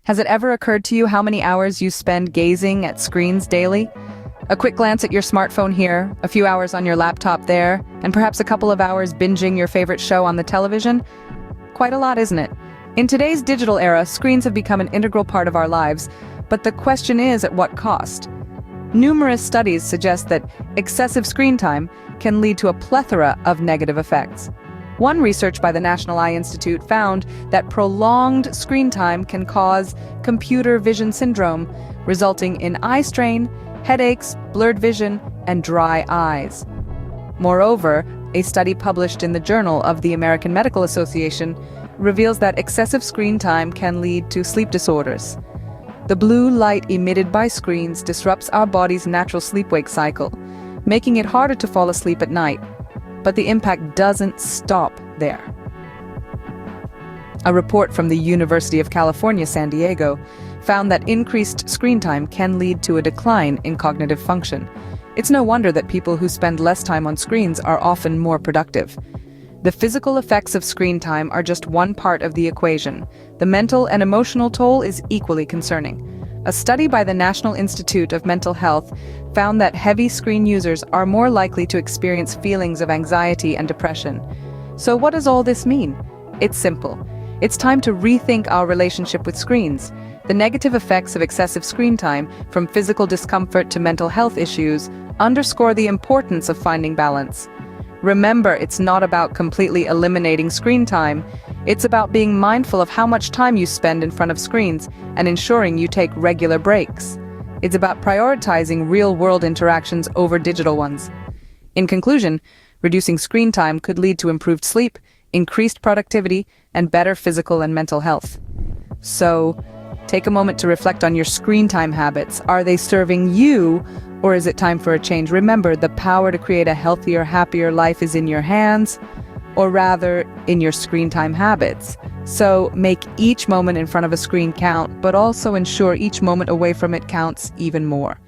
Has it ever occurred to you how many hours you spend gazing at screens daily? A quick glance at your smartphone here, a few hours on your laptop there, and perhaps a couple of hours binging your favorite show on the television? Quite a lot, isn't it? In today's digital era, screens have become an integral part of our lives, but the question is, at what cost? Numerous studies suggest that excessive screen time can lead to a plethora of negative effects. One research by the National Eye Institute found that prolonged screen time can cause computer vision syndrome, resulting in eye strain, headaches, blurred vision, and dry eyes. Moreover, a study published in the Journal of the American Medical Association reveals that excessive screen time can lead to sleep disorders. The blue light emitted by screens disrupts our body's natural sleep-wake cycle, making it harder to fall asleep at night. But the impact doesn't stop there. A report from the University of California, San Diego, found that increased screen time can lead to a decline in cognitive function. It's no wonder that people who spend less time on screens are often more productive. The physical effects of screen time are just one part of the equation. The mental and emotional toll is equally concerning. A study by the National Institute of Mental Health found that heavy screen users are more likely to experience feelings of anxiety and depression. So what does all this mean? It's simple. It's time to rethink our relationship with screens. The negative effects of excessive screen time, from physical discomfort to mental health issues, underscore the importance of finding balance. Remember, it's not about completely eliminating screen time. It's about being mindful of how much time you spend in front of screens and ensuring you take regular breaks. It's about prioritizing real-world interactions over digital ones. In conclusion, reducing screen time could lead to improved sleep, increased productivity, and better physical and mental health. So, take a moment to reflect on your screen time habits. Are they serving you, or is it time for a change? Remember, the power to create a healthier, happier life is in your hands, or rather, in your screen time habits. So make each moment in front of a screen count, but also ensure each moment away from it counts even more.